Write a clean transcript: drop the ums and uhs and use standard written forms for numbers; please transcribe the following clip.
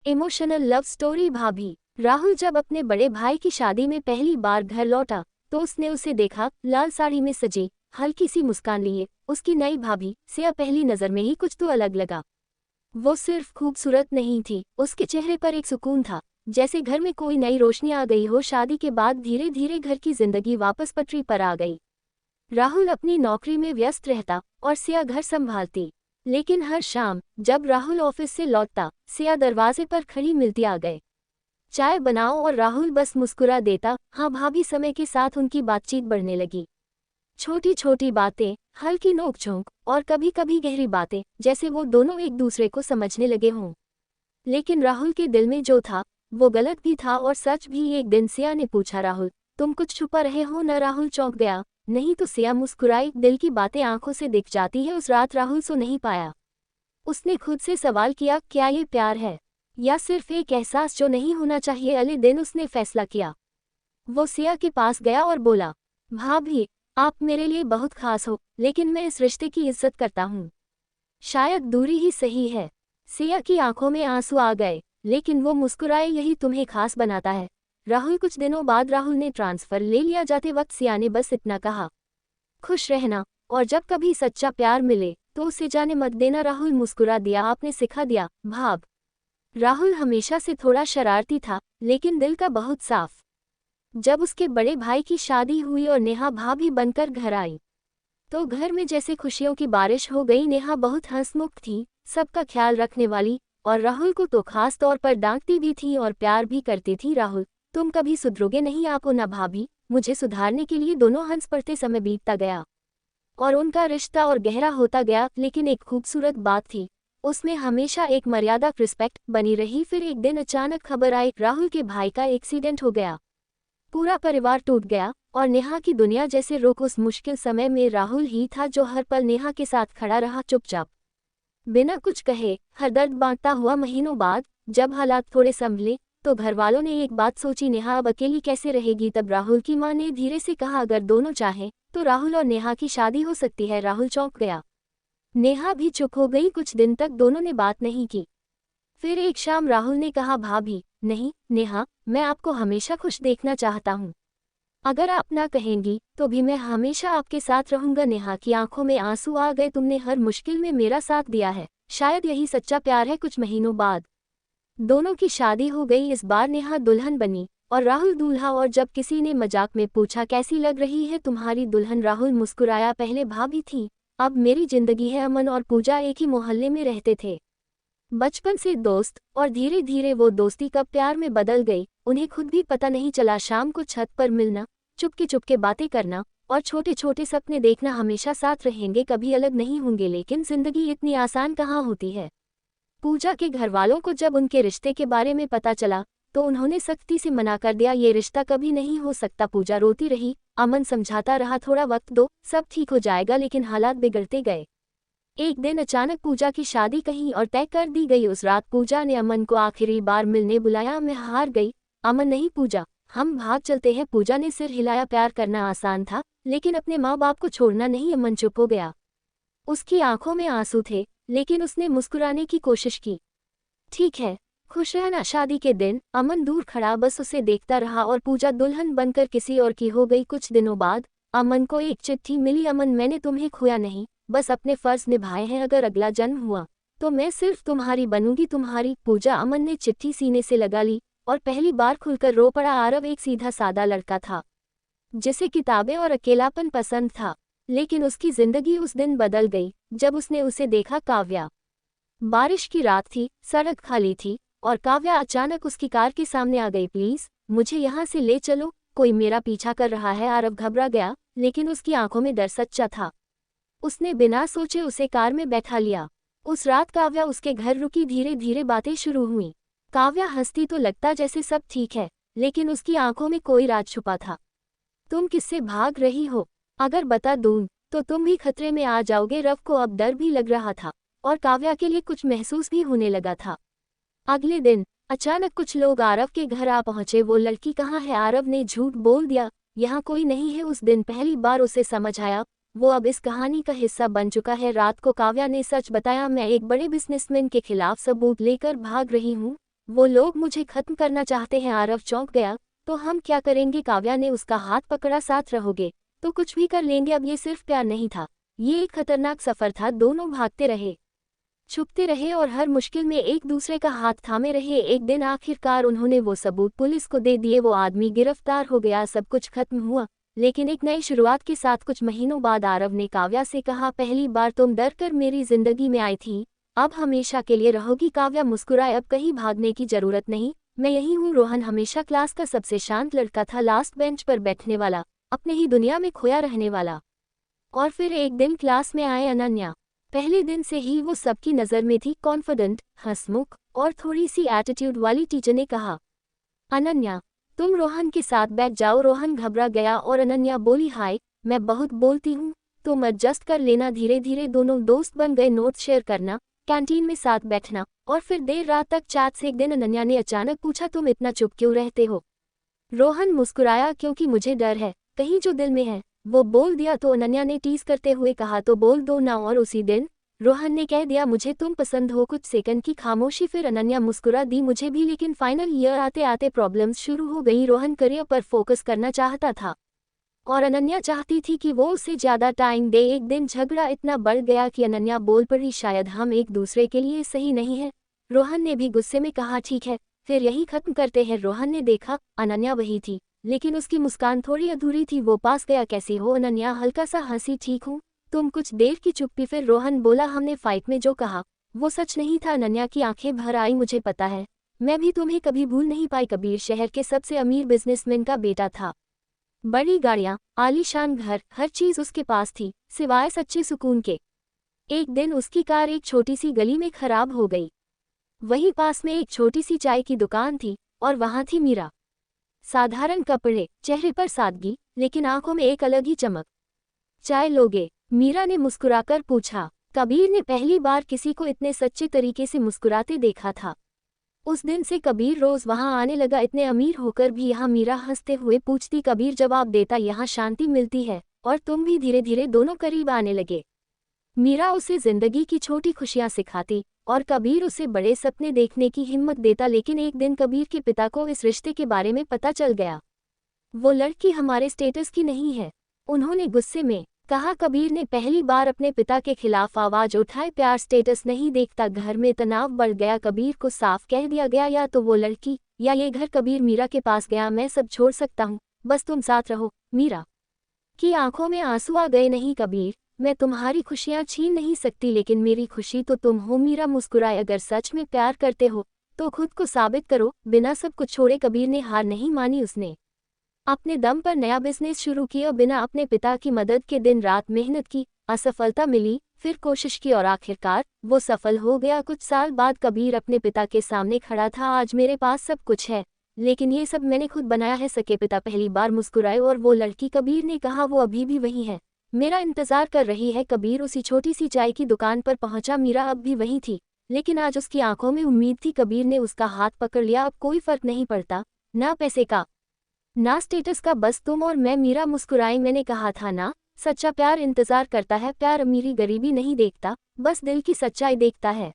Emotional love story भाभी। राहुल जब अपने बड़े भाई की शादी में पहली बार घर लौटा तो उसने उसे देखा, लाल साड़ी में सजी, हल्की सी मुस्कान लिए उसकी नई भाभी सिया पहली नजर में ही कुछ तो अलग लगा। वो सिर्फ खूबसूरत नहीं थी, उसके चेहरे पर एक सुकून था, जैसे घर में कोई नई रोशनी आ गई हो। शादी के बाद धीरे धीरे घर की जिंदगी वापस पटरी पर आ गई। राहुल अपनी नौकरी में व्यस्त रहता और सिया घर संभालती। लेकिन हर शाम जब राहुल ऑफिस से लौटता, सिया दरवाजे पर खड़ी मिलती आ गए, चाय बनाओ, और राहुल बस मुस्कुरा देता। हाँ भाभी। समय के साथ उनकी बातचीत बढ़ने लगी। छोटी छोटी बातें, हल्की नोकझोंक और कभी कभी गहरी बातें, जैसे वो दोनों एक दूसरे को समझने लगे हों। लेकिन राहुल के दिल में जो था वो गलत भी था और सच भी। एक दिन सिया ने पूछा, राहुल तुम कुछ छुपा रहे हो न? राहुल चौंक गया। नहीं तो, सिया मुस्कुराई, दिल की बातें आंखों से दिख जाती है। उस रात राहुल सो नहीं पाया। उसने खुद से सवाल किया, क्या ये प्यार है या सिर्फ एक एहसास जो नहीं होना चाहिए? अगले दिन उसने फैसला किया। वो सिया के पास गया और बोला, भाभी आप मेरे लिए बहुत खास हो, लेकिन मैं इस रिश्ते की इज्जत करता हूँ। शायद दूरी ही सही है। सिया की आंखों में आंसू आ गए, लेकिन वो मुस्कुराए, यही तुम्हें खास बनाता है राहुल। कुछ दिनों बाद राहुल ने ट्रांसफर ले लिया। जाते वक्त सिया ने बस इतना कहा, खुश रहना, और जब कभी सच्चा प्यार मिले तो उसे जाने मत देना। राहुल मुस्कुरा दिया, आपने सिखा दिया भाभ। राहुल हमेशा से थोड़ा शरारती था, लेकिन दिल का बहुत साफ। जब उसके बड़े भाई की शादी हुई और नेहा भाभी बनकर घर आई तो घर में जैसे खुशियों की बारिश हो गई। नेहा बहुत हंसमुख थी, सबका ख्याल रखने वाली, और राहुल को तो खास तौर पर डांटती भी थी और प्यार भी करती थी। राहुल तुम कभी सुधरोगे नहीं, आपो ना भाभी। मुझे सुधारने के लिए दोनों हंस पड़ते समय बीतता गया और उनका रिश्ता और गहरा होता गया। लेकिन एक खूबसूरत बात थी, उसमें हमेशा एक मर्यादा, रिस्पेक्ट बनी रही। फिर एक दिन अचानक खबर आई, राहुल के भाई का एक्सीडेंट हो गया। पूरा परिवार टूट गया और नेहा की दुनिया जैसे रुक। उस मुश्किल समय में राहुल ही था जो हर पल नेहा के साथ खड़ा रहा, चुपचाप, बिना कुछ कहे, हर दर्द बांटता हुआ। महीनों बाद जब हालात थोड़े संभले तो घर वालों ने एक बात सोची, नेहा अब अकेली कैसे रहेगी? तब राहुल की मां ने धीरे से कहा, अगर दोनों चाहें तो राहुल और नेहा की शादी हो सकती है। राहुल चौंक गया, नेहा भी चुप हो गई। कुछ दिन तक दोनों ने बात नहीं की। फिर एक शाम राहुल ने कहा, भाभी नहीं नेहा, मैं आपको हमेशा खुश देखना चाहता हूँ। अगर आप ना कहेंगी तो भी मैं हमेशा आपके साथ रहूंगा। नेहा की आंखों में आंसू आ गए, तुमने हर मुश्किल में मेरा साथ दिया है, शायद यही सच्चा प्यार है। कुछ महीनों बाद दोनों की शादी हो गई। इस बार नेहा दुल्हन बनी और राहुल दूल्हा। और जब किसी ने मजाक में पूछा, कैसी लग रही है तुम्हारी दुल्हन? राहुल मुस्कुराया, पहले भाभी थी, अब मेरी जिंदगी है। अमन और पूजा एक ही मोहल्ले में रहते थे, बचपन से दोस्त, और धीरे धीरे वो दोस्ती कब प्यार में बदल गई उन्हें खुद भी पता नहीं चला। शाम को छत पर मिलना, चुपके चुपके बातें करना और छोटे छोटे सपने देखना, हमेशा साथ रहेंगे, कभी अलग नहीं होंगे। लेकिन जिंदगी इतनी आसान कहाँ होती है। पूजा के घर वालों को जब उनके रिश्ते के बारे में पता चला तो उन्होंने सख्ती से मना कर दिया, ये रिश्ता कभी नहीं हो सकता। पूजा रोती रही, अमन समझाता रहा, थोड़ा वक्त दो, सब ठीक हो जाएगा। लेकिन हालात बिगड़ते गए। एक दिन अचानक पूजा की शादी कहीं और तय कर दी गई। उस रात पूजा ने अमन को आखिरी बार मिलने बुलाया। मैं हार गई। अमन, नहीं पूजा, हम भाग चलते हैं। पूजा ने सिर हिलाया, प्यार करना आसान था लेकिन अपने माँ बाप को छोड़ना नहीं। अमन चुप हो गया, उसकी आंखों में आंसू थे, लेकिन उसने मुस्कुराने की कोशिश की। ठीक है, खुश रहना। शादी के दिन अमन दूर खड़ा बस उसे देखता रहा और पूजा दुल्हन बनकर किसी और की हो गई। कुछ दिनों बाद अमन को एक चिट्ठी मिली, अमन मैंने तुम्हें खोया नहीं, बस अपने फर्ज निभाए हैं। अगर अगला जन्म हुआ तो मैं सिर्फ तुम्हारी बनूंगी, तुम्हारी पूजा। अमन ने चिट्ठी सीने से लगा ली और पहली बार खुलकर रो पड़ा। आरव एक सीधा सादा लड़का था जिसे किताबें और अकेलापन पसंद था, लेकिन उसकी जिंदगी उस दिन बदल गई जब उसने उसे देखा। काव्या, बारिश की रात थी, सड़क खाली थी और काव्या अचानक उसकी कार के सामने आ गई। प्लीज मुझे यहाँ से ले चलो, कोई मेरा पीछा कर रहा है। आरव घबरा गया, लेकिन उसकी आंखों में डर सच्चा था। उसने बिना सोचे उसे कार में बैठा लिया। उस रात काव्या उसके घर रुकी, धीरे धीरे बातें शुरू हुईं। काव्या हंसती तो लगता जैसे सब ठीक है, लेकिन उसकी आंखों में कोई राज छुपा था। तुम किससे भाग रही हो? अगर बता दूं तो तुम भी खतरे में आ जाओगे। रव को अब डर भी लग रहा था और काव्या के लिए कुछ महसूस भी होने लगा था। अगले दिन अचानक कुछ लोग आरव के घर आ पहुंचे। वो लड़की कहाँ है? आरव ने झूठ बोल दिया, यहाँ कोई नहीं है। उस दिन पहली बार उसे समझ आया, वो अब इस कहानी का हिस्सा बन चुका है। रात को काव्या ने सच बताया, मैं एक बड़े बिजनेसमैन के खिलाफ सबूत लेकर भाग रही हूँ। वो लोग मुझे खत्म करना चाहते हैं। आरव चौंक गया। तो हम क्या करेंगे? काव्या ने उसका हाथ पकड़ा। साथ रहोगे तो कुछ भी कर लेंगे। अब ये सिर्फ प्यार नहीं था, ये एक खतरनाक सफर था। दोनों भागते रहे, छुपते रहे और हर मुश्किल में एक दूसरे का हाथ थामे रहे। एक दिन आखिरकार उन्होंने वो सबूत पुलिस को दे दिए। वो आदमी गिरफ्तार हो गया। सब कुछ खत्म हुआ, लेकिन एक नई शुरुआत के साथ। कुछ महीनों बाद आरव ने काव्या से कहा, पहली बार तुम डर कर मेरी जिंदगी में आई थी, अब हमेशा के लिए रहोगी। काव्या मुस्कुराए। अब कहीं भागने की जरूरत नहीं, मैं यही हूँ। रोहन हमेशा क्लास का सबसे शांत लड़का था, लास्ट बेंच पर बैठने वाला, अपने ही दुनिया में खोया रहने वाला। और फिर एक दिन क्लास में आए अनन्या। पहले दिन से ही वो सबकी नज़र में थी, कॉन्फिडेंट, हंसमुख और थोड़ी सी एटीट्यूड वाली। टीचर ने कहा, अनन्या तुम रोहन के साथ बैठ जाओ। रोहन घबरा गया और अनन्या बोली, हाय मैं बहुत बोलती हूँ, तुम एडजस्ट कर लेना। धीरे धीरे दोनों दोस्त बन गए। नोट्स शेयर करना, कैंटीन में साथ बैठना और फिर देर रात तक चैट से। एक दिन अनन्या ने अचानक पूछा, तुम इतना चुप क्यों रहते हो? रोहन मुस्कुराया, क्योंकि मुझे डर है कहीं जो दिल में है वो बोल दिया तो। अनन्या ने टीज करते हुए कहा, तो बोल दो ना। और उसी दिन रोहन ने कह दिया, मुझे तुम पसंद हो। कुछ सेकंड की खामोशी, फिर अनन्या मुस्कुरा दी, मुझे भी। लेकिन फाइनल ईयर आते आते प्रॉब्लम्स शुरू हो गई। रोहन करियर पर फोकस करना चाहता था और अनन्या चाहती थी कि वो उसे ज्यादा टाइम दे। एक दिन झगड़ा इतना बढ़ गया कि अनन्या बोल पड़ी, शायद हम एक दूसरे के लिए सही नहीं है। रोहन ने भी गुस्से में कहा, ठीक है फिर यही खत्म करते हैं। रोहन ने देखा, अनन्या वही थी, लेकिन उसकी मुस्कान थोड़ी अधूरी थी। वो पास गया, कैसी हो? अनन्या हल्का सा हंसी, ठीक हूँ, तुम? कुछ देर की चुप्पी, फिर रोहन बोला, हमने फाइट में जो कहा वो सच नहीं था। अनन्या की आंखें भर आई, मुझे पता है, मैं भी तुम्हें कभी भूल नहीं पाई। कबीर शहर के सबसे अमीर बिजनेसमैन का बेटा था। बड़ी गाड़ियां, आलीशान घर, हर चीज उसके पास थी सिवाय सच्चे सुकून के। एक दिन उसकी कार एक छोटी सी गली में खराब हो गई। वहीं पास में एक छोटी सी चाय की दुकान थी और वहां थी मीरा। साधारण कपड़े, चेहरे पर सादगी, लेकिन आंखों में एक अलग ही चमक। चाय लोगे? मीरा ने मुस्कुराकर पूछा। कबीर ने पहली बार किसी को इतने सच्चे तरीके से मुस्कुराते देखा था। उस दिन से कबीर रोज वहां आने लगा। इतने अमीर होकर भी यहाँ मीरा हंसते हुए पूछती, कबीर जवाब देता, यहाँ शांति मिलती है और तुम भी। धीरे धीरे दोनों करीब आने लगे। मीरा उसे जिंदगी की छोटी खुशियां सिखाती और कबीर उसे बड़े सपने देखने की हिम्मत देता। लेकिन एक दिन कबीर के पिता को इस रिश्ते के बारे में पता चल गया। वो लड़की हमारे स्टेटस की नहीं है, उन्होंने गुस्से में कहा। कबीर ने पहली बार अपने पिता के खिलाफ आवाज उठाई, प्यार स्टेटस नहीं देखता। घर में तनाव बढ़ गया। कबीर को साफ कह दिया गया, या तो वो लड़की या ये घर। कबीर मीरा के पास गया, मैं सब छोड़ सकता हूँ, बस तुम साथ रहो। मीरा की आंखों में आंसू आ गए, नहीं कबीर, मैं तुम्हारी खुशियां छीन नहीं सकती, लेकिन मेरी खुशी तो तुम हो। मीरा मुस्कुराए, अगर सच में प्यार करते हो तो खुद को साबित करो, बिना सब कुछ छोड़े। कबीर ने हार नहीं मानी। उसने अपने दम पर नया बिजनेस शुरू किया, बिना अपने पिता की मदद के। दिन रात मेहनत की, असफलता मिली, फिर कोशिश की और आखिरकार वो सफल हो गया। कुछ साल बाद कबीर अपने पिता के सामने खड़ा था, आज मेरे पास सब कुछ है, लेकिन ये सब मैंने खुद बनाया है। सके पिता पहली बार मुस्कुराए, और वो लड़की? कबीर ने कहा, वो अभी भी वही है, मेरा इंतजार कर रही है। कबीर उसी छोटी सी चाय की दुकान पर पहुंचा। मीरा अब भी वही थी, लेकिन आज उसकी आंखों में उम्मीद थी। कबीर ने उसका हाथ पकड़ लिया, अब कोई फर्क नहीं पड़ता, ना पैसे का ना स्टेटस का, बस तुम और मैं। मीरा मुस्कुराई, मैंने कहा था ना, सच्चा प्यार इंतजार करता है। प्यार अमीरी गरीबी नहीं देखता, बस दिल की सच्चाई देखता है।